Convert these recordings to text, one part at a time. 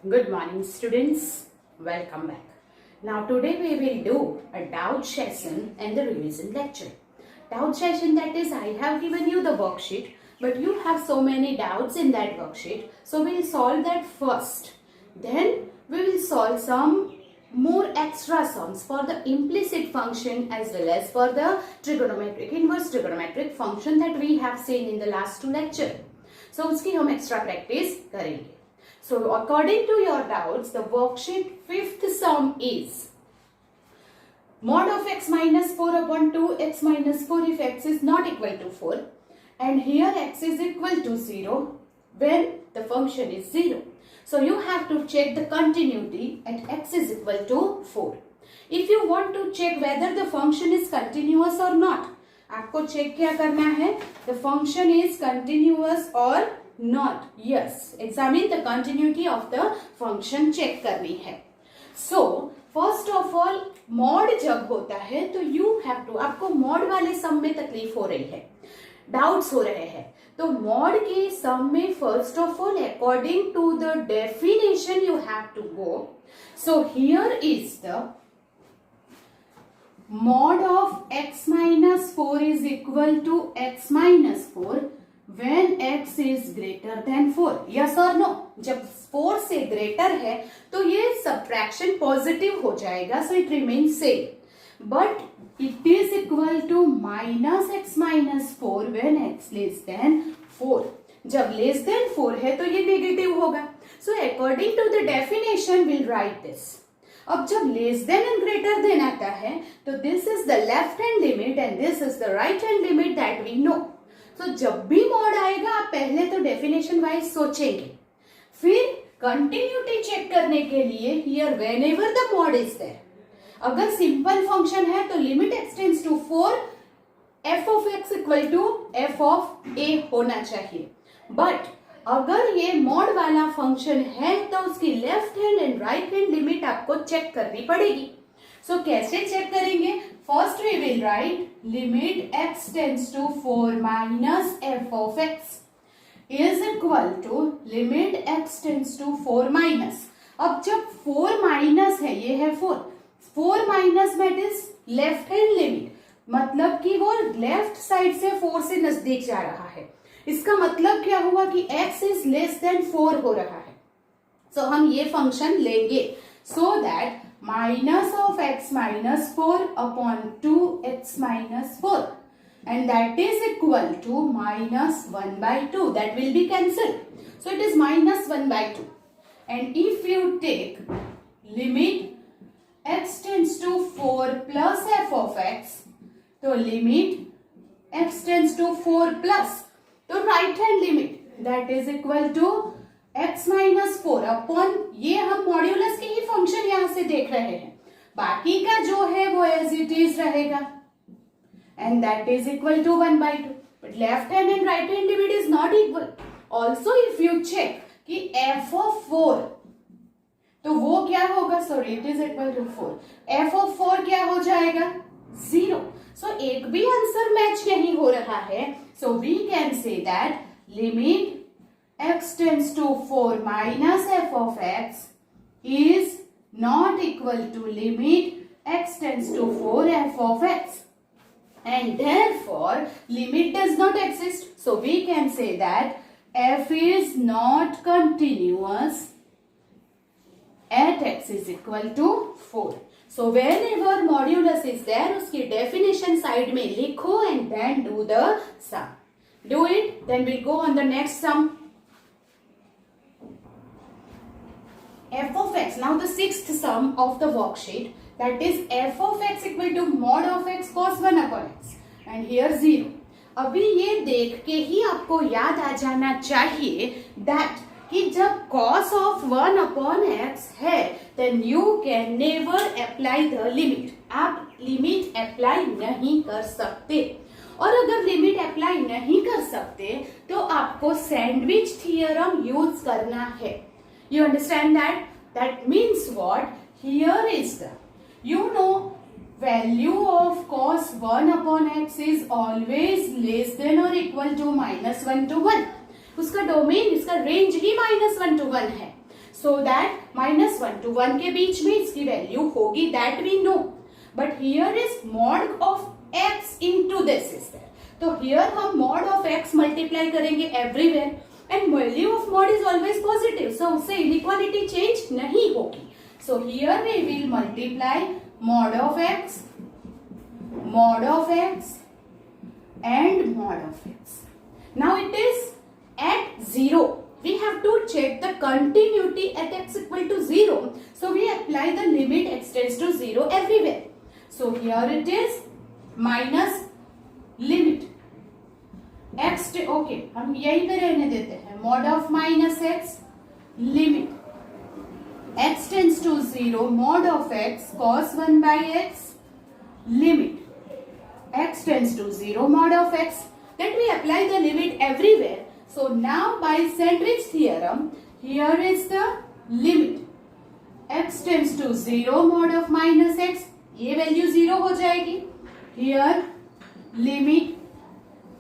Good morning, students. Welcome back. Now, today we will do a doubt session and the revision lecture. Doubt session, that is, I have given you the worksheet, but you have so many doubts in that worksheet. So, we will solve that first. Then, we will solve some more extra sums for the implicit function as well as for the trigonometric, inverse trigonometric function that we have seen in the last two lecture. So, उसकी हम extra practice करेंगे. So, according to your doubts, the worksheet fifth sum is mod of x minus 4 upon 2x minus 4 if x is not equal to 4 and here x is equal to 0 when the function is 0. So, you have to check the continuity at x is equal to 4. If you want to check whether the function is continuous or not, आपको check क्या करना है? The function is continuous or not. Yes, examine the continuity of the function check करनी है. So, first of all, mod जब होता है तो you have to, आपको mod वाले सम में तकलीफ हो रही है, डाउट्स हो रहे हैं, तो mod के सम में first of all according to the definition you have to go. So, here is the mod of x minus 4 is equal to x minus 4 when x is greater than 4. Yes or no? जब 4 से greater है तो ये subtraction positive हो जाएगा, so it remains same. But it is equal to minus x minus 4 when x less than 4. जब less than 4 है तो ये negative होगा. So according to the definition we'll write this. अब जब less than and greater than आता है तो this is the left hand limit and this is the right hand limit that we know. तो जब भी मॉड आएगा आप पहले तो डेफिनेशन वाइज सोचेंगे, फिर कंटिन्यूटी चेक करने के लिए here whenever the mod is there, अगर सिंपल फंक्शन है तो limit extends to 4 f of x equal to f of a होना चाहिए. बट अगर ये मॉड वाला फंक्शन है तो उसकी left hand and right hand limit आपको चेक करनी पड़ेगी. सो कैसे चेक करेंगे? First we will write limit x tends to 4 minus f of x is equal to limit x tends to 4 minus. अब जब 4 माइनस है, ये है 4 minus that is left hand limit, मतलब कि वो लेफ्ट साइड से 4 से नजदीक जा रहा है. इसका मतलब क्या हुआ कि x इज लेस देन 4 हो रहा है. सो हम ये फंक्शन लेंगे so that minus of x minus 4 upon 2x minus 4 and that is equal to minus 1/2. That will be cancel. So it is minus 1/2 and if you take limit x tends to 4 plus f of x, तो limit x tends to 4 plus, तो right hand limit that is equal to x minus 4 upon, ये हम modulus के ही function यहां से देख रहे हैं, बाकी का जो है वो एज इट इज रहेगा and that is equal to 1/2. But left hand and right hand limit is not equal. Also if you check कि f ऑफ 4, तो वो क्या होगा? Sorry, it is equal to 4. f of 4 क्या हो जाएगा? 0. सो एक भी आंसर मैच नहीं हो रहा है. So we can say that limit x tends to 4 minus f of x is not equal to limit x tends to 4 f of x, and therefore limit does not exist. So we can say that f is not continuous at x is equal to 4. So whenever modulus is there, उसकी definition side में लिखो and then do the sum. Do it, then we'll go on the next sum. f of x. Now the sixth sum of the worksheet, that is f of x equal to mod of x cos 1 upon x and here 0. अभी ये देख के ही आपको याद आ जाना चाहिए that कि जब cos of 1 upon x है then you can never apply the limit. आप लिमिट अप्लाई नहीं कर सकते, और अगर लिमिट अप्लाई नहीं कर सकते तो आपको सैंडविच थियरम यूज करना है. You understand that? That means what? Here is the, you know, value of cos 1 upon x is always less than or equal to -1 to 1. उसका डोमेन, इसका रेंज ही -1 to 1 है. so that -1 to 1 के बीच में इसकी value होगी, that we know. But here is mod of x into this is there. तो here हम mod of x multiply करेंगे everywhere and value of mod is always positive, so उससे inequality change नहीं होगी. So here we will multiply mod of x and mod of x. Now it is at 0. We have to check the continuity at x equal to 0. So we apply the limit x tends to 0 everywhere. So here it is minus limit x, okay, हम यहीं पे रहने देते हैं, mod of minus x limit x tends to 0 mod of x cos 1 by x limit x tends to 0 mod of x. Then we apply the limit everywhere. So now by Sandwich theorem, here is the limit x tends to 0 mod of minus x, ये value 0 हो जाएगी. Here limit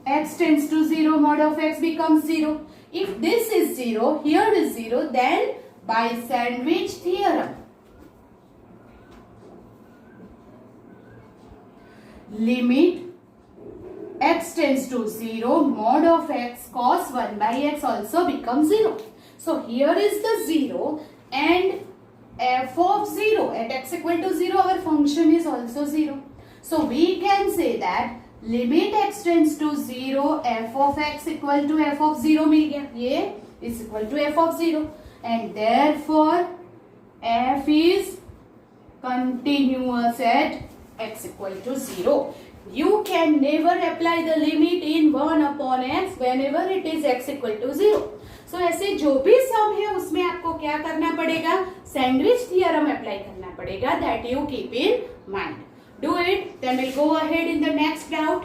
x tends to 0 mod of x becomes 0. If this is 0, here is 0, then by Sandwich theorem, limit x tends to 0 mod of x cos 1 by x also becomes 0. So here is the 0 and f of 0 at x equal to 0, our function is also 0. So we can say that limit x tends to 0 f of x equal to f of 0 मिल गया, ये is equal to f of 0 and therefore f is continuous at x equal to 0. You can never apply the limit in 1 upon x whenever it is x equal to 0. So ऐसे जो भी सम है उसमें आपको क्या करना पड़ेगा, सैंडविच थियरम अप्लाई करना पड़ेगा, that you keep in mind. Do it, then we'll go ahead in the next doubt.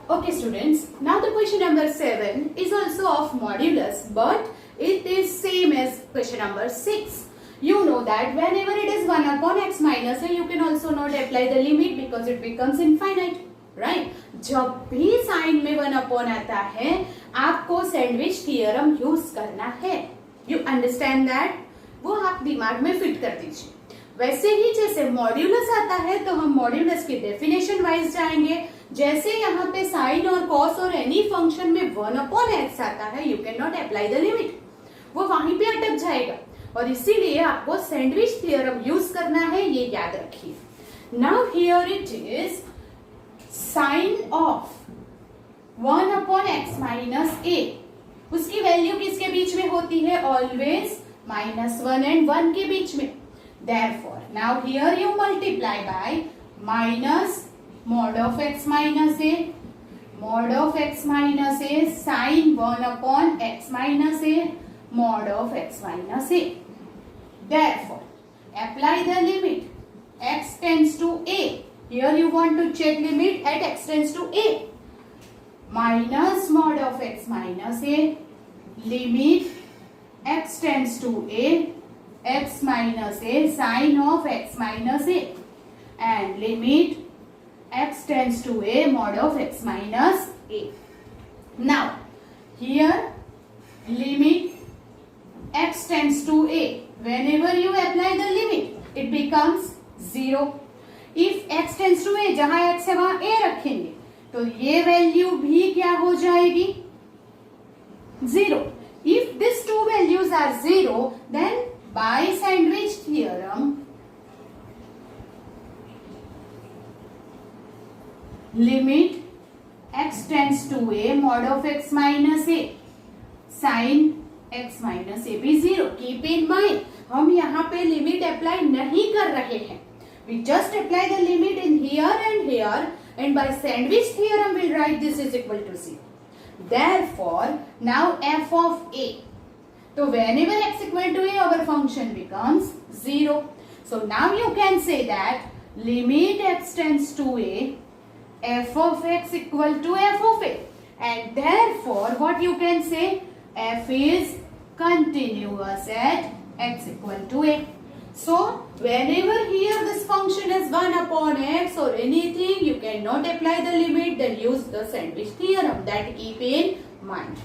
Okay students, now the question number 7 is also of modulus, but it is same as question number 6. You know that whenever it is 1 upon x minus a, you can also not apply the limit because it becomes infinite, right? जब भी sign में 1 upon आता है, आपको sandwich theorem use करना है. You understand that? वो आप दिमाग में फिट कर दीजिए. वैसे ही जैसे मॉड्यूलस आता है तो हम मॉड्यूलस की डेफिनेशन वाइज जाएंगे. जैसे यहाँ पे साइन और कॉस और एनी फंक्शन में 1 upon x आता है, you cannot apply the limit. वो वहीं पे अटक जाएगा और इसीलिए आपको सैंडविच थियरम यूज करना है, ये याद रखिए. Now here it is sine of 1 upon x minus a, उसकी वैल्यू किसके बीच में होती है, ऑलवेज -1 एंड 1 के बीच में. Therefore now here you multiply by minus mod of x minus a, mod of x minus a sin 1 upon x minus a, mod of x minus a. Therefore, apply the limit x tends to a. Here you want to check limit at x tends to a. Minus mod of x minus a, limit x tends to a, x minus a sin of x minus a, and limit x tends to a mod of x minus a. Now, here limit x tends to a. Whenever you apply the limit, it becomes 0. If x tends to a, जहां x है वहां a रखेंगे तो ये value भी क्या हो जाएगी, 0. If these two values are 0, then by sandwich theorem, limit x tends to a mod of x minus a sin x minus a भी 0. Keep in mind, हम यहाँ पे लिमिट अप्लाई नहीं कर रहे हैं. We just apply the limit in here and by sandwich theorem we'll write this is equal to 0. Therefore, now f of a. So whenever x equal to a, our function becomes 0. So now you can say that limit x tends to a, f of x equal to f of a, and therefore what you can say, f is continuous at x equal to a. So whenever here this function is 1 upon x or anything, you cannot apply the limit, then use the sandwich theorem. That keep in mind.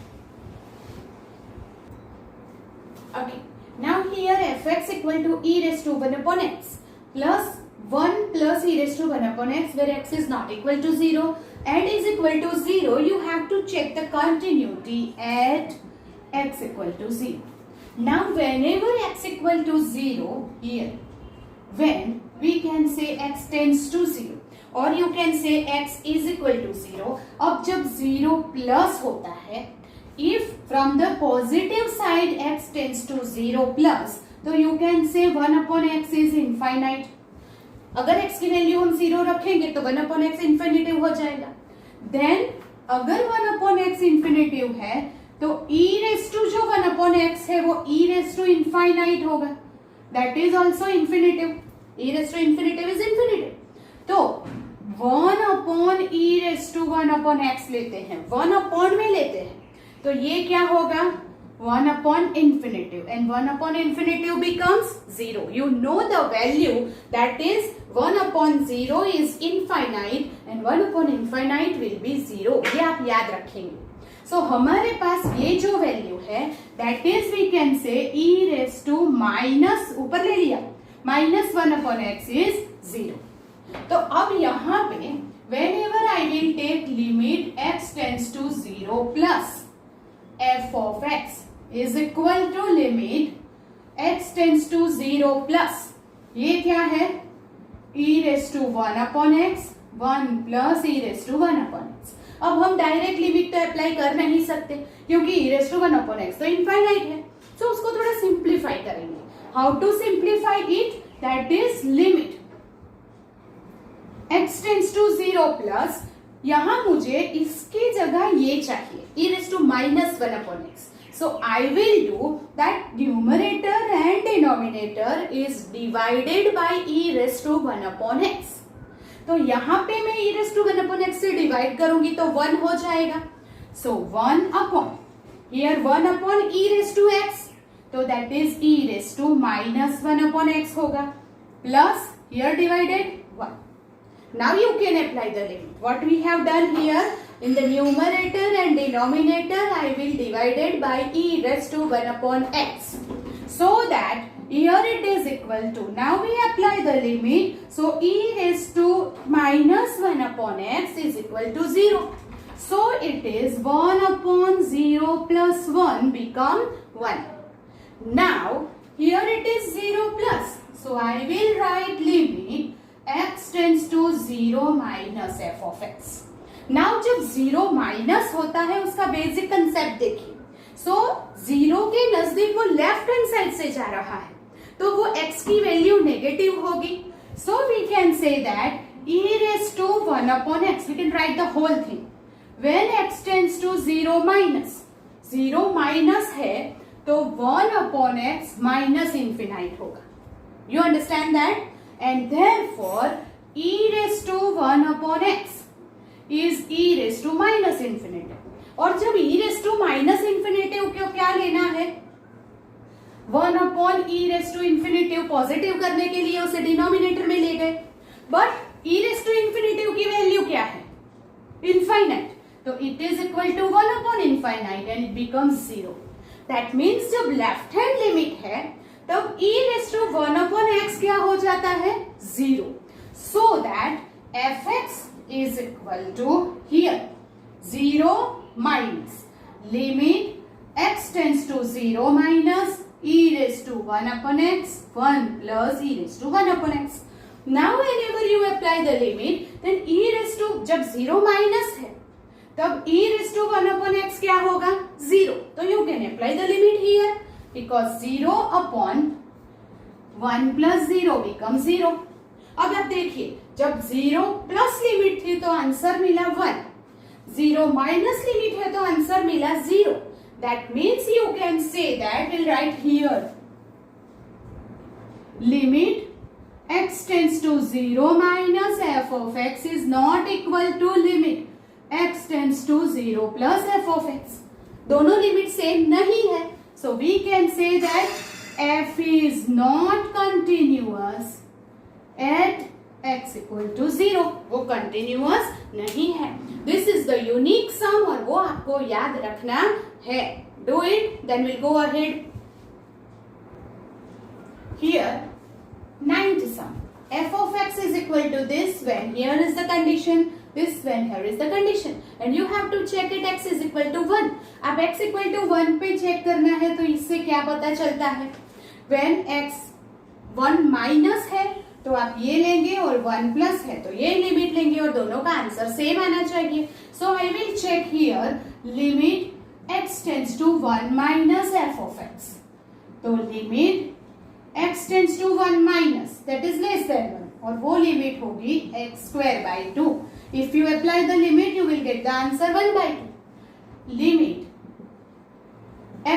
Okay. Now here fx equal to e raised to 1 upon x plus 1 plus e raised to 1 upon x, where x is not equal to 0 and is equal to 0. You have to check the continuity at x equal to 0. Now whenever x equal to 0, here when we can say x tends to 0 or you can say x is equal to 0. अब जब 0 plus होता है, if from the positive side x tends to 0 plus, तो you can say 1 upon x is infinite. अगर x की value हम 0 रखेंगे तो 1 upon x इन्फिनेटिव हो जाएगा. Then अगर 1 upon x इन्फिनेटिव है तो e रेस टू जो 1 अपॉन x है वो e रेस टू इनफाइनाइट होगा. That is also infinitive. e raise to infinitive is infinitive. तो 1 upon e raise to 1 upon x लेते हैं, 1 अपॉन में लेते हैं, तो ये क्या होगा 1 upon infinitive, and 1 upon infinitive becomes 0. You know the value, that is 1 upon 0 is infinite and 1 upon infinite will be 0. ये आप याद रखेंगे. So हमारे पास ये जो वैल्यू है that is we can say e raised to minus, ऊपर ले लिया, minus 1 upon x is 0. तो अब यहाँ पे whenever I will take limit x tends to 0 plus f of x is equal to limit x tends to 0 plus, ये क्या है e raised to 1 upon x, 1 plus e raised to 1 upon x. अब हम direct limit तो apply कर नहीं सकते क्योंकि e raised to 1 upon x तो इनफाइनाइट है. सो उसको थोड़ा सिंप्लीफाई करेंगे. How to simplify it? That is limit x tends to 0 plus, यहां मुझे इसकी जगह ये चाहिए e raised to minus 1 upon x. So I will do that numerator and denominator is divided by e raised to 1 upon x. तो यहाँ पे मैं e raised to 1 upon x से डिवाइड करूंगी तो 1 हो जाएगा. So 1 upon, here 1 upon e raised to x, तो that is e raised to minus 1 upon x होगा, plus here divided 1. Now you can apply the limit. What we have done here, in the numerator and denominator I will divide it by e raised to 1 upon x, so that here it is equal to, now we apply the limit, so e raised to minus 1 upon x is equal to 0. So it is 1 upon 0 plus 1 become 1. Now here it is 0 plus, so I will write limit x tends to 0 minus f of x. Now जब 0 minus होता है उसका basic concept देखिए. सो 0 के नजदीक वो left hand side से जा रहा है तो वो x की वैल्यू नेगेटिव होगी. So we can say that e raised to 1 upon x, we can write the whole thing. When x tends to 0 minus, 0 minus है तो 1 upon x माइनस इंफिनाइट होगा. You understand that? And therefore e raised to 1 upon x is e raised to minus infinitive. और जब e raised to minus infinitive को क्या लेना है, 1 upon e raised to infinitive positive करने के लिए उसे डिनोमिनेटर में ले गए, but e raised to infinitive की वैल्यू क्या है, इनफाइनाइट, तो it is equal to 1 upon infinite and it becomes 0. That means जब लेफ्ट हैंड लिमिट है तब e raised to 1 upon x क्या हो जाता है, 0. So that fx is equal to here 0 minus limit x tends to 0 minus e raised to 1 upon x, 1 plus e raised to 1 upon x. Now whenever you apply the limit, then e raised to, जब 0 minus है तब e raised to 1 upon x क्या होगा, 0. तो you can apply the limit here because 0 upon 1 plus 0 becomes 0. अब आप देखिए जब 0 प्लस लिमिट थी तो आंसर मिला 1, 0 माइनस लिमिट है तो आंसर मिला 0. That means you can say that, will write here limit x tends to 0 minus f of x is not equal to limit x tends to 0 plus f of x. दोनों limit same नहीं है, so we can say that f is not continuous at x equal to 0, वो continuous नहीं है. This is the unique sum और वो आपको याद रखना है. Do it, then will go ahead. Here, ninth sum. F of x is equal to this when here is the condition, this when here is the condition, and you have to check it x is equal to 1. अब x equal to 1 पे check करना है, तो इससे क्या पता चलता है? When x 1 माइनस है तो आप ये लेंगे और 1 प्लस है तो ये लिमिट लेंगे और दोनों का आंसर सेम आना चाहिए. So I will check here limit x tends to 1 minus f of x. तो limit x tends to 1 minus that is less than 1 और वो लिमिट होगी x square by 2. If you apply the limit you will get the answer 1 by 2. Limit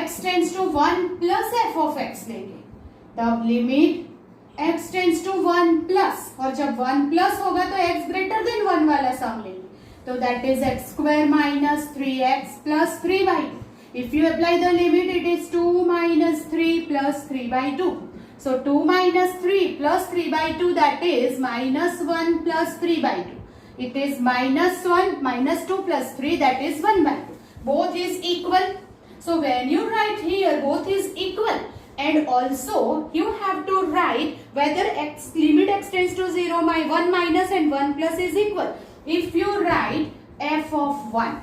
x tends to 1 plus f of x लेंगे, तब limit x tends to 1 plus, और जब 1 plus होगा तो x greater than 1 वाला सम लेंगे, तो that is x square minus 3x plus 3 by 2. If you apply the limit, it is 2 minus 3 plus 3 by 2. So 2 minus 3 plus 3 by 2, that is minus 1 plus 3 by 2. It is minus 1 minus 2 plus 3, that is 1 by 2. Both is equal. So when you write here both is equal, and also you have to write whether x limit x tends to 0, my 1 minus and 1 plus is equal. If you write f of 1,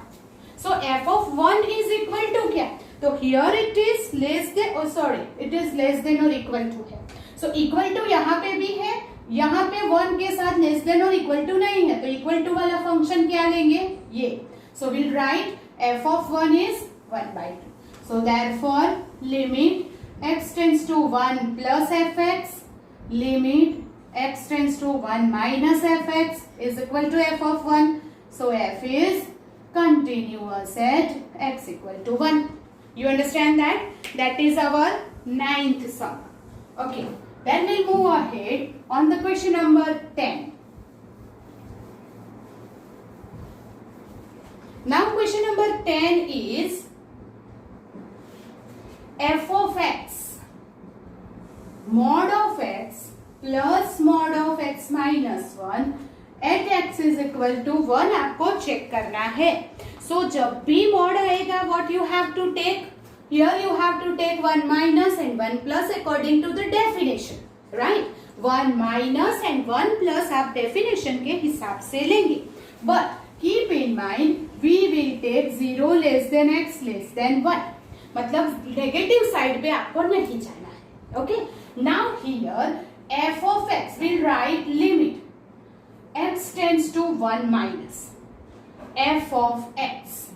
so f of 1 is equal to क्या? तो here it is less than, oh sorry, it is less than or equal to है. So equal to यहाँ पे भी है, यहाँ पे 1 के साथ less than और equal to नहीं है, तो equal to वाला फंक्शन क्या लेंगे? ये. So we'll write f of 1 is 1 by 2. So therefore limit x tends to 1 plus fx, limit x tends to 1 minus fx is equal to f of 1. So f is continuous at x equal to 1. You understand that? That is our ninth sum. Okay. Then we'll move ahead on the question number 10. Now question number 10 is f of x mod of x plus mod of x minus 1 at x is equal to 1 आपको check करना है. So जब भी mod आएगा what you have to take? Here you have to take 1 minus and 1 plus according to the definition, right? 1 minus and 1 plus आप definition के हिसाब से लेंगे. But keep in mind we will take 0 less than x less than 1. मतलब negative side पे आपको नहीं जाना है. Okay? Now here f of x will write limit x tends to 1 minus f of x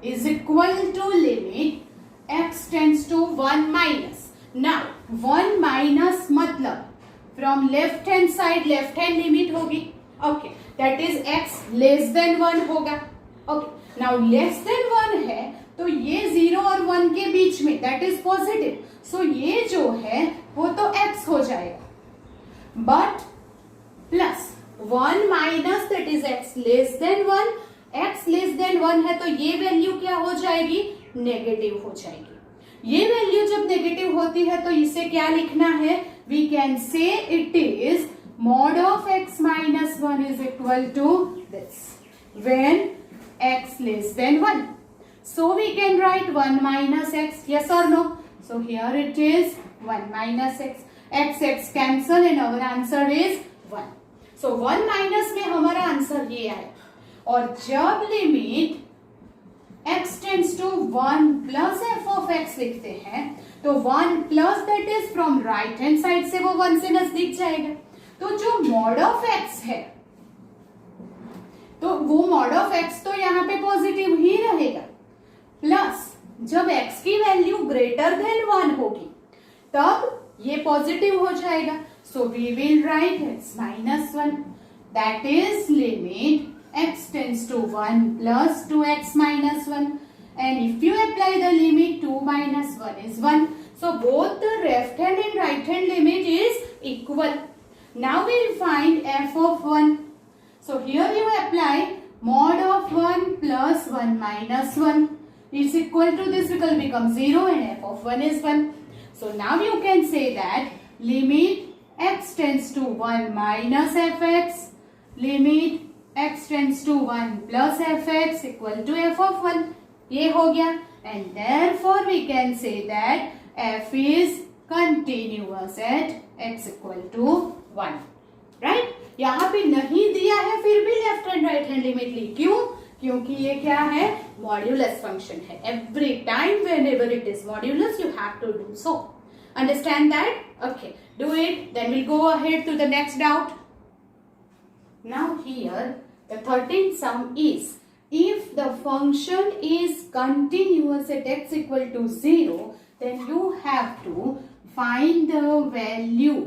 is equal to limit x tends to 1 minus. Now 1 minus मतलब from left hand side left hand limit होगी. Okay, that is x less than 1 होगा. Okay, now less than 1 है तो ये 0 और 1 के बीच में that is positive. So ये जो है वो तो x हो जाएगा. But plus 1 minus that is x less than 1, x less than 1 है तो ये वैल्यू क्या हो जाएगी? नेगेटिव हो जाएगी. ये वैल्यू जब नेगेटिव होती है तो इसे क्या लिखना है? We can say it is mod of x minus 1 is equal to this when x less than 1. So we can write 1 minus x, yes or no? So here it is 1 minus x. X cancel and our answer is 1. So 1 minus में हमारा answer ये आया. और जब limit x tends to 1 plus f of x लिखते हैं तो 1 plus that is from right hand side से वो 1 से नजदीक जाएगा. तो जो mod of x है तो वो mod of x तो यहाँ पे पॉजिटिव ही रहेगा. प्लस जब x की वैल्यू ग्रेटर देन 1 होगी तब ये पॉजिटिव हो जाएगा. So we will write x minus 1 that is limit x tends to 1 plus 2x minus 1, and if you apply the limit 2 minus 1 is 1. So both the left hand and right hand limit is equal. Now we will find f of 1. So here you apply mod of 1 plus 1 minus 1 is equal to this will become 0 and f of 1 is 1. So now you can say that limit x tends to 1 minus fx, limit x tends to 1 plus fx equal to f of 1. ये हो गया, and therefore we can say that f is continuous at x equal to 1. Right? यहाँ पे नहीं दिया है फिर भी left and right hand limit ली. क्यों? क्योंकि ये क्या है? मॉड्यूलस फंक्शन है. Every time whenever it is modulus you have to do so. Understand that? Okay, do it. Then we'll go ahead to the next doubt. Now here the 13th sum is, if the function is continuous at x equal to 0, then you have to find the value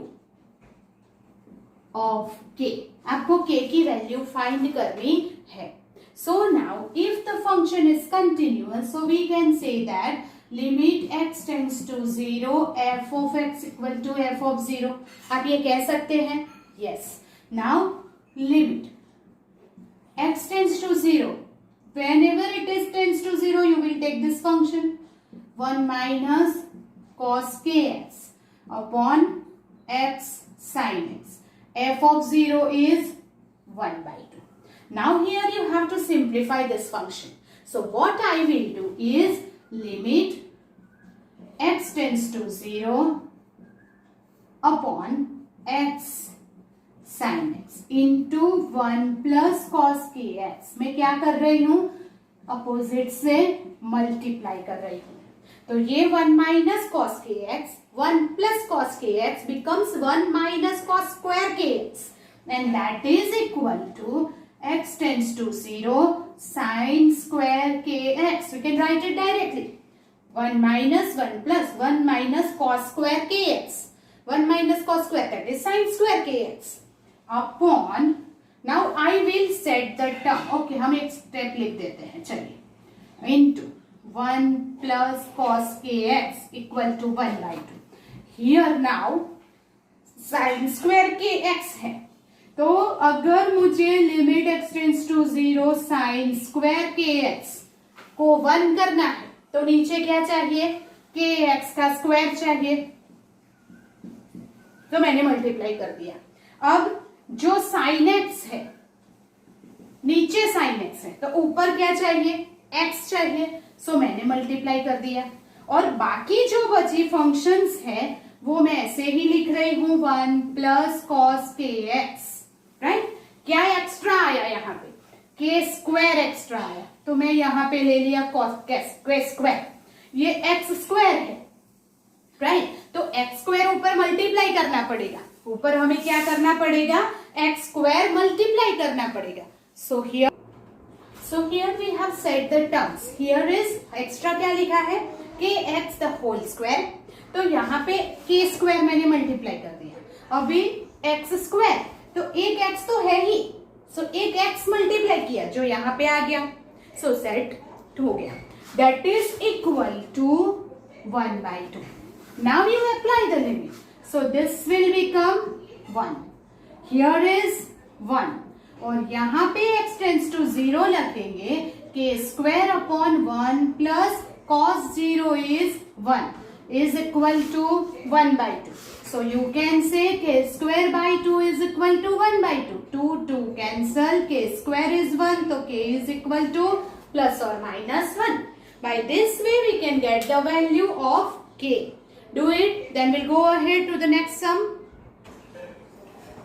of k. आपको k की value find करनी है. So now if the function is continuous, so we can say that limit x tends to 0 f of x equal to f of 0. आप ये कह सकते हैं. Yes. Now limit x tends to 0. Whenever it is tends to 0, you will take this function 1 minus cos kx upon x sin x. F of 0 is 1 by 2. Now here you have to simplify this function. So what I will do is limit x tends to 0 upon x sin x into 1 plus cos kx. मैं क्या कर रही हूँ? Opposite से multiply कर रही हूँ. तो ये 1 minus cos kx, 1 plus cos kx becomes 1 minus cos square kx, and that is equal to x tends to 0 sin square kx. We can write it directly. 1 minus 1 plus 1 minus cos square kx. 1 minus cos square, that is sin square kx. Upon, now I will set the term. Okay, हम एक step लिख देते हैं. चलिए. Into 1 plus cos kx equal to 1 by 2. Here now sin square kx है. तो अगर मुझे limit x tends to 0 sine square kx को 1 करना है तो नीचे क्या चाहिए? kx का स्क्वायर चाहिए. तो मैंने मल्टीप्लाई कर दिया. अब जो साइन x है, नीचे साइन x है, तो ऊपर क्या चाहिए? x चाहिए. सो मैंने मल्टीप्लाई कर दिया. और बाकी जो बची फंक्शंस है वो मैं ऐसे ही लिख रही हूं 1 प्लस कॉस kx. राइट? क्या एक्स्ट्रा आया यहाँ पे? के स्क्वायर एक्स्ट्रा आया, तो मैं यहाँ पे ले लिया कॉस स्क्वायर. ये एक्स स्क्वायर है. राइट? तो एक्स स्क्वायर ऊपर मल्टीप्लाई करना पड़ेगा. ऊपर हमें क्या करना पड़ेगा? एक्स स्क्वायर मल्टीप्लाई करना पड़ेगा. So here we have set the terms. Here is extra क्या लिखा है? के एक्स द होल स्क्वायर. तो यहाँ पे के स्क्वायर मैंने मल्टीप्लाई कर दिया. अभी एक्स स्क्वायर, तो एक x तो है ही. सो एक x मल्टीप्लाई किया जो यहाँ पे आ गया. सो सेट हो गया. That is equal to 1 by 2. Now you apply the limit. So this will become 1. Here is 1. और यहाँ पे x टेंड्स टू 0 रखेंगे. के square upon 1 plus cos 0 is 1 is equal to 1 by 2. So you can say k square by 2 is equal to 1 by 2. 2 cancel, k square is 1, so k is equal to plus or minus 1. By this way we can get the value of k. Do it, then we'll go ahead to the next sum.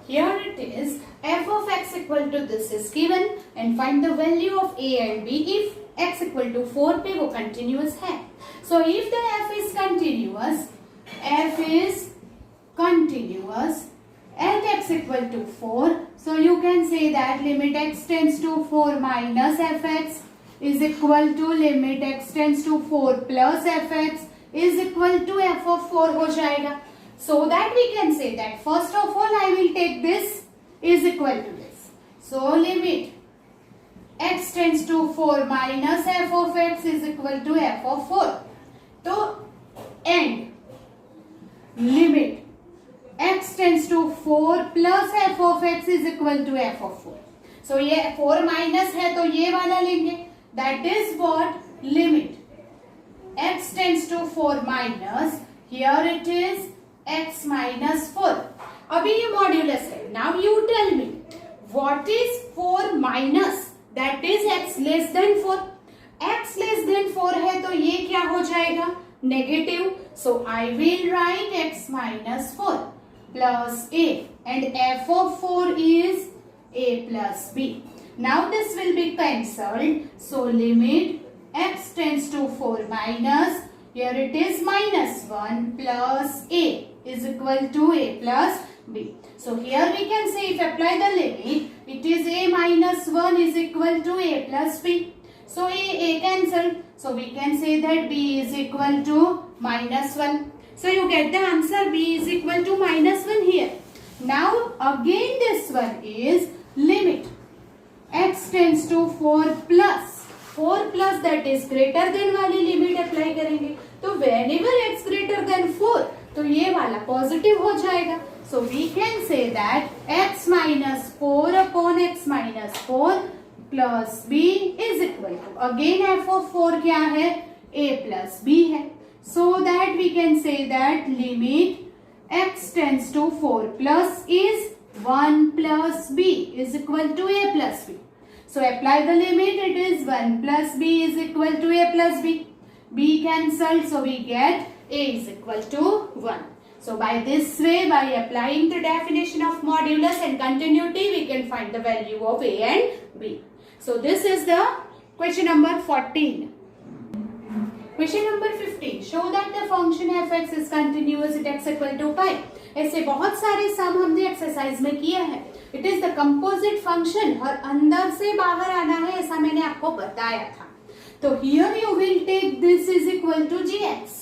Here it is, f of x equal to this is given and find the value of a and b if x equal to 4 पे वो continuous है. So if the f is continuous at x equal to 4, so you can say that limit x tends to 4 minus fx is equal to limit x tends to 4 plus fx is equal to f of 4 हो जाएगा. So that we can say that first of all I will take this is equal to this. So limit x tends to 4 minus f of x is equal to f of 4. तो and limit x tends to 4 plus f of x is equal to f of 4. So ये 4 minus है तो ये वाला लेंगे. That is what limit x tends to 4 minus here it is x minus 4. अभी ये modulus है. Now you tell me what is 4 minus that is x less than 4. x less than 4 है तो ये क्या हो जाएगा? Negative. So I will write x minus 4 plus a and f of 4 is a plus b. Now this will be cancelled. So limit x tends to 4 minus, here it is minus 1 plus a is equal to a plus b. So here we can say if apply the limit, it is a minus 1 is equal to a plus b. So a cancelled. So we can say that b is equal to minus 1. So you get the answer b is equal to minus 1 here. Now again this one is limit x tends to 4 plus that is greater than वाली limit apply करेंगे. तो whenever x greater than 4 तो ये वाला positive हो जाएगा. So we can say that x minus 4 upon x minus 4 plus b is equal to, again f of 4 क्या है? a plus b है. So that we can say that limit x tends to 4 plus is 1 plus b is equal to a plus b. So apply the limit, it is 1 plus b is equal to a plus b. b cancelled, so we get a is equal to 1. So by this way, by applying the definition of modulus and continuity, we can find the value of a and b. So this is the question number 14. Question number 15. Show that the function f(x) is continuous at x equal to pi. ऐसे बहुत सारे सम हमने exercise में किया है. It is the composite function और अंदर से बाहर आना है, ऐसा मैंने आपको बताया था. तो here you will take this is equal to gx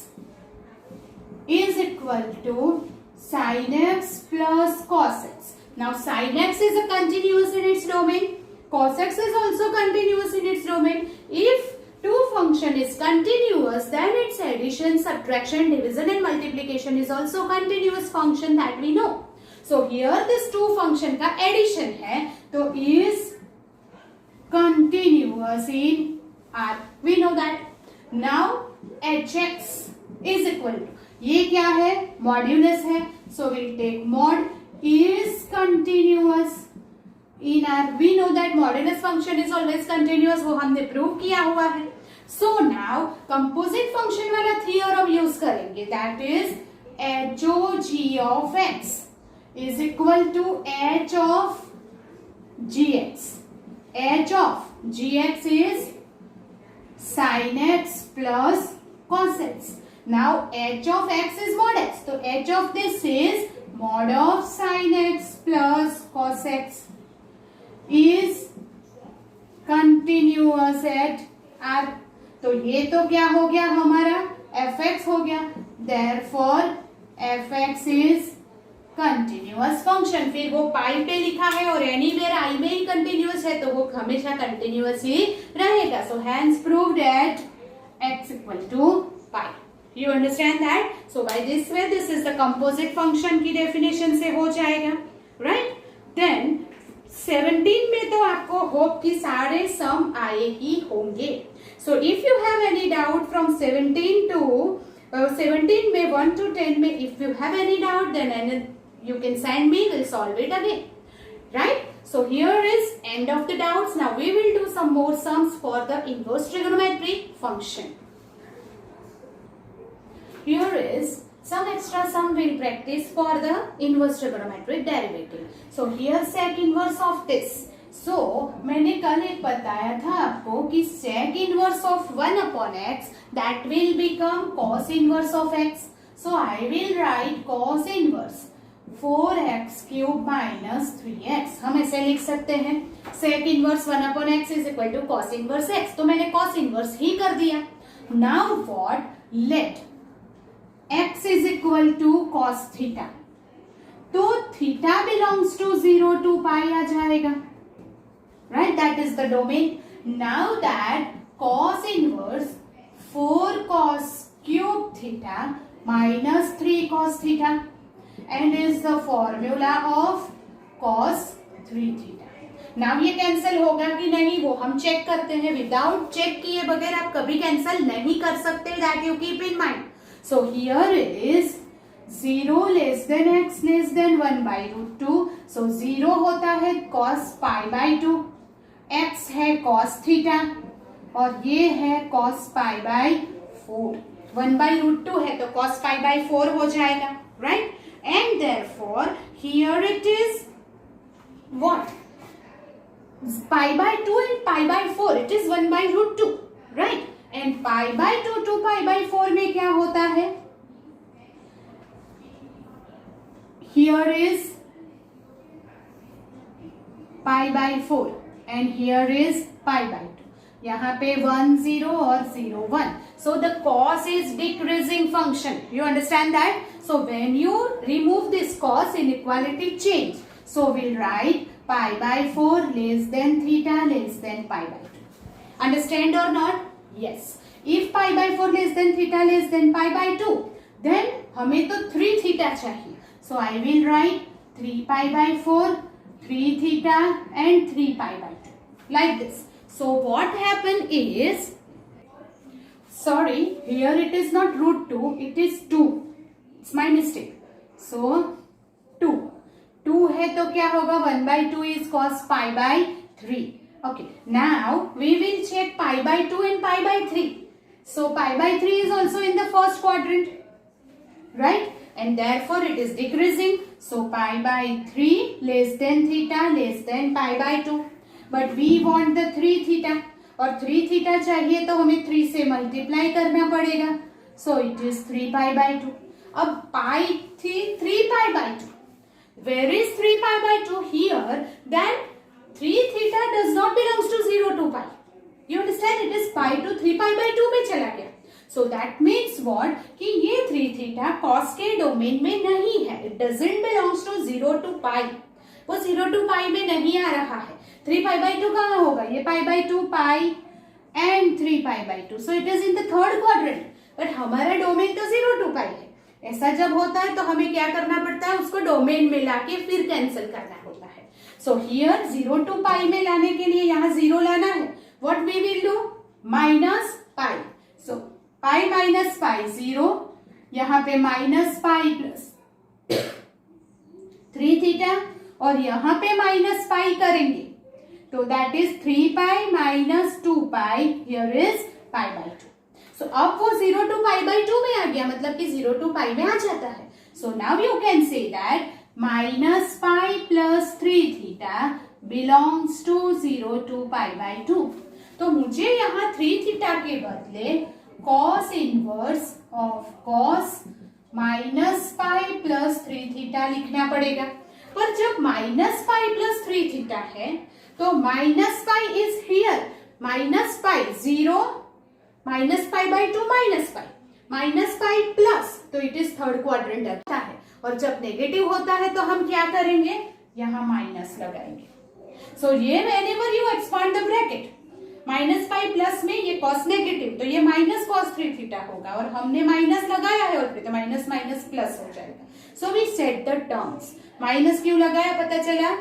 is equal to sin x plus cos x. Now sin x is a continuous in its domain. Cos x is also continuous in its domain. If two function is continuous, then its addition, subtraction, division and multiplication is also continuous function that we know. So here this two function का addition है तो is continuous in R. We know that. Now hx is equal to, ये क्या है? Modulus है. So we'll take mod is continuous in R. We know that modulus function is always continuous. वो हमने prove किया हुआ है. So now composite function वाला theorem यूज करेंगे. That is HOG of x is equal to h of gx. h of gx is sin x plus cos x. Now h of x is mod x. So h of this is mod of sin x plus cos x is continuous at R. तो ये तो क्या हो गया हमारा? fx हो गया. Therefore fx is continuous function. फिर वो पाई पे लिखा है और एनीवेयर आई में ही कंटिन्यूअस है तो वो हमेशा कंटिन्यूअस ही रहेगा. So hence proved at x equal to pi. You understand that? So by this way this is the composite function की डेफिनेशन से हो जाएगा. राइट. देन 17 में तो आपको होप कि सारे सम आए ही होंगे. So if you have any doubt from 17 to 17 में 1 to 10 में if you have any doubt then you can send me, we'll solve it again. Right? So here is end of the doubts. Now we will do some more sums for the inverse trigonometric function. Here is some extra sum we'll practice for the inverse trigonometric derivative. So here sec inverse of this. So मैंने कल एक बताया था आपको कि sec inverse of 1 upon x that will become cos inverse of x. So I will write cos inverse 4x cube minus 3x. हम ऐसे लिख सकते हैं sec inverse 1 upon x is equal to cos inverse x. तो मैंने cos inverse ही कर दिया. Now what? Let x is equal to cos theta. तो theta belongs to 0 to pi आ जाएगा. Right? That is the domain. Now that cos inverse 4 cos cube theta minus 3 cos theta and is the formula of cos 3 theta. Now ये cancel होगा कि नहीं वो हम check करते हैं. विदाउट चेक किए बगैर आप कभी कैंसिल नहीं कर सकते. That you keep in mind. So here is 0 less than x less than 1 by root 2. So 0 होता है cos pi by 2, x है cos theta और ये है cos pi by 4. 1 by root 2 है तो cos pi by 4 हो जाएगा, right? And therefore here it is what? Pi by 2 and pi by 4. It is 1 by root 2, right? And pi by 2 to pi by 4 में क्या होता है? Here is pi by 4 and here is pi by 2. यहाँ पे 1 0 और 0 1. So the cos is decreasing function. You understand that? So when you remove this cos, inequality change. So we'll write pi by 4 less than theta less than pi by 2. Understand or not? Yes. If pi by 4 less than theta less than pi by 2, then हमें तो 3 theta चाहिए. So I will write 3 pi by 4, 3 theta and 3 pi by 2. Like this. So what happened is, sorry, here it is not root 2, it is 2. It's my mistake. So 2. 2 है तो क्या होगा? 1 by 2 is cos pi by 3. Okay. Now we will check pi by 2 and pi by 3. So pi by 3 is also in the first quadrant, right? And therefore it is decreasing. So pi by 3 less than theta less than pi by 2. But we want the 3 theta और 3 theta चाहिए तो हमें 3 से multiply करना पड़ेगा. So it is 3 pi by 2. अब pi 3 pi by 2. Where is 3 pi by 2? Here. Then 3 theta does not belongs to 0 to pi. You understand? It is pi to 3 pi by 2 में चला गया. So that means what? कि ये 3 theta cos के domain में नहीं है. It doesn't belongs to 0 to pi. वो 0 to pi में नहीं आ रहा है. 3 pi by 2 कहाँ होगा? ये pi by 2 pi and 3 pi by 2. So it is in the third quadrant. But हमारा डोमेन तो 0 to pi है. ऐसा जब होता है तो हमें क्या करना पड़ता है? उसको डोमेन में लाके फिर कैंसिल करना होता है. So here 0 to pi में लाने के लिए यहाँ 0 लाना है. What we will do? Minus pi. So pi minus pi 0. यहाँ पे minus pi plus 3 theta और यहाँ पे minus pi करेंगे. तो that is 3 pi minus 2 pi. Here is pi by 2. So अब वो 0 to pi by 2 में आ गया, मतलब कि 0 to pi में आ जाता है. So now you can say that minus pi plus 3 theta belongs to 0 to pi by 2. तो मुझे यहाँ 3 theta के बदले cos inverse of cos minus pi plus 3 theta लिखना पड़ेगा. पर जब minus pi plus 3 theta है तो minus pi is here. Minus pi 0, minus pi by 2 minus pi plus, तो it is third quadrant आता है. और जब नेगेटिव होता है तो हम क्या करेंगे? यहाँ माइनस लगाएंगे. सो ये whenever you expand the bracket, minus pi plus में ये cos नेगेटिव तो ये माइनस cos 3 थीटा होगा और हमने माइनस लगाया है और फिर तो माइनस माइनस प्लस हो जाएगा. So we set the terms. Minus क्यों लगाया? पता चला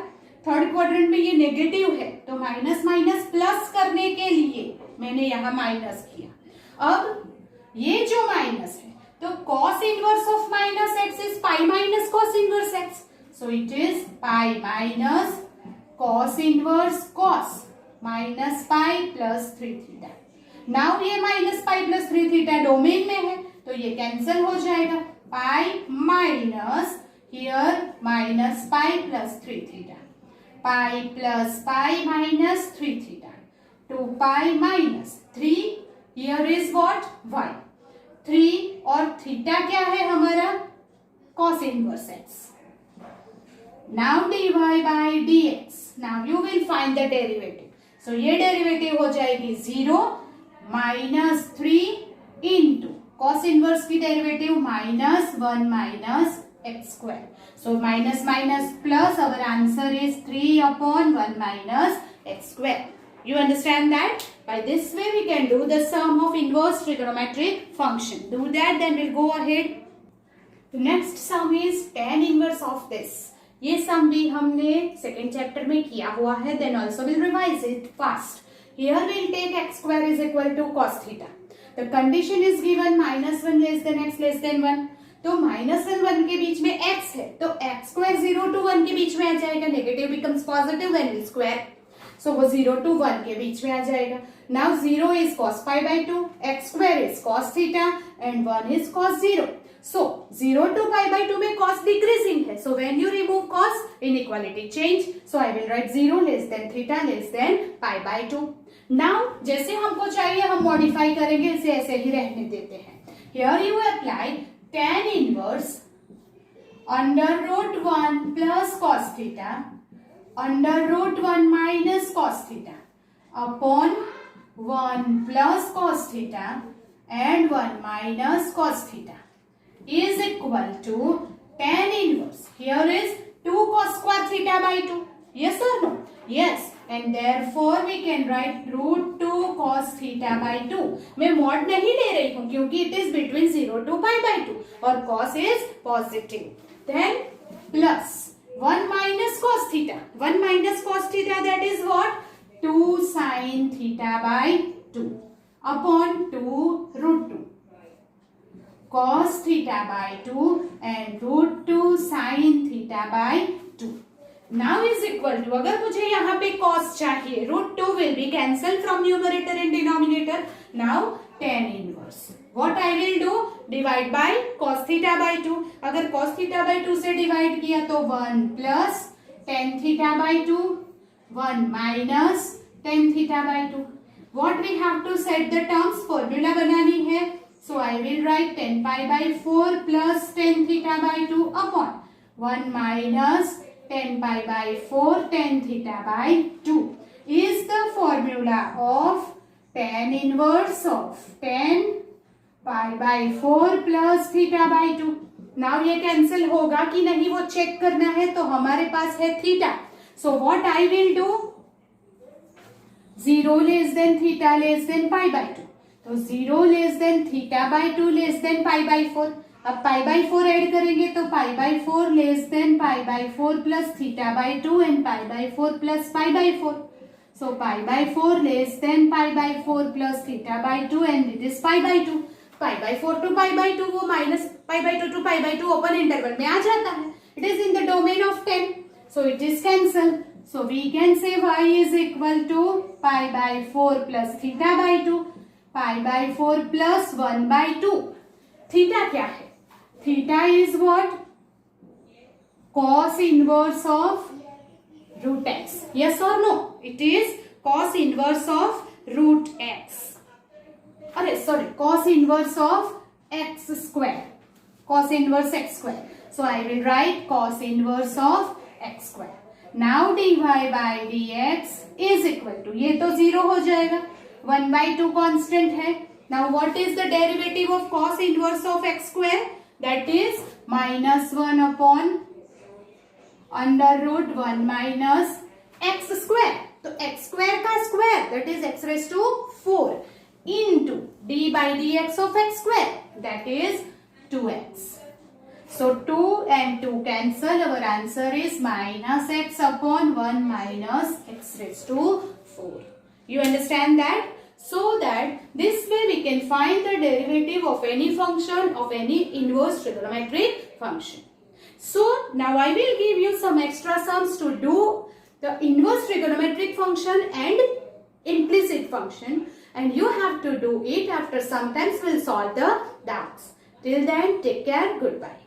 थर्ड क्वाड्रेंट में ये नेगेटिव है तो माइनस माइनस प्लस करने के लिए मैंने यहाँ माइनस किया. अब ये जो माइनस है तो cos inverse of minus x is pi minus cos inverse x. So it is pi minus cos inverse cos minus pi plus 3 theta. Now ये minus pi plus 3 theta domain में है तो ये कैंसिल हो जाएगा. Pi minus here minus pi plus 3 theta. Pi plus pi minus 3 theta. 2 pi minus 3. Here is what? y. 3 और theta क्या है हमारा? cos inverse x. Now dy by dx. Now you will find the derivative. So ये derivative हो जाएगी 0 minus 3 into cos inverse की derivative minus 1 minus x square. So minus minus plus, our answer is 3 upon 1 minus x square. You understand that? By this way we can do the sum of inverse trigonometric function. Do that, then we'll go ahead. The next sum is tan inverse of this. ये sum भी हमने second chapter में किया हुआ है. Then also we'll revise it fast. Here we'll take x square is equal to cos theta. The condition is given -1 less than x less than 1. तो -1 1 के बीच में x है, तो x स्क्वायर 0 to 1 के बीच में आ जाएगा. Negative becomes positive when we square, so वो 0 to 1 के बीच में आ जाएगा. Now 0 is cos pi by 2, x square is cos theta and 1 is cos 0. So 0 to pi by 2 में cos decreasing है. So when you remove cos, inequality change. So I will write 0 less than theta less than pi by 2. Now जैसे हमको चाहिए हम modify करेंगे, इसे ऐसे ही रहने देते हैं. Here you apply tan inverse under root 1 plus cos theta under root 1 minus cos theta upon 1 plus cos theta and 1 minus cos theta is equal to tan inverse. Here is 2 cos square theta by 2. Yes or no? Yes. And therefore we can write root 2 cos theta by 2. मैं mod नहीं ले रही हूँ क्योंकि it is between 0 to pi by 2 और cos is positive. Then plus 1 minus cos theta. 1 minus cos theta, that is what? 2 sin theta by 2 upon 2 root 2. Cos theta by 2 and root 2 sin theta by 2. Now is equal to, अगर मुझे यहाँ पे cos चाहिए, root 2 will be cancelled from numerator and denominator. Now tan inverse. What I will do? Divide by cos theta by 2. अगर cos theta by 2 से divide किया तो 1 plus tan theta by 2, 1 minus tan theta by 2. What we have to set the terms, formula बनानी है. So I will write tan pi by 4 plus tan theta by 2 upon 1 minus tan pi by 4 tan theta by 2 is the formula of tan inverse of tan pi by 4 plus theta by 2. Now ये cancel होगा कि नहीं वो check करना है. तो हमारे पास है theta. So what I will do? 0 less than theta less than pi by 2. तो 0 less than theta by 2 less than pi by 4. अब पाई बाई 4 ऐड करेंगे तो pi by 4 less than pi by 4 plus theta by 2 and pi by 4 plus pi by 4. So pi by 4 less than pi by 4 plus theta by 2 and it is pi by 2. Pi by 4 to pi by 2 वो minus pi by 2 to pi by 2 open interval में आ जाता है. It is in the domain of 10. So it is cancel. So we can say y is equal to pi by 4 plus theta by 2, pi by 4 plus 1 by 2. Theta क्या है? Theta is what? cos inverse of root x. Yes or no? It is cos inverse of root x. अरे sorry, cos inverse of x square. Cos inverse x square. So I will write cos inverse of x square. Now dy by dx is equal to, ये तो 0 हो जाएगा. 1 by 2 constant है. Now what is the derivative of cos inverse of x square? That is minus 1 upon under root 1 minus x square. तो x square का square, that is x raised to 4 into d by dx of x square, that is 2x. So 2 and 2 cancel. Our answer is minus x upon 1 minus x raised to 4. You understand that? So that this way we can find the derivative of any function of any inverse trigonometric function. So now I will give you some extra sums to do the inverse trigonometric function and implicit function, and you have to do it after sometimes we'll solve the doubts. Till then, take care. Goodbye.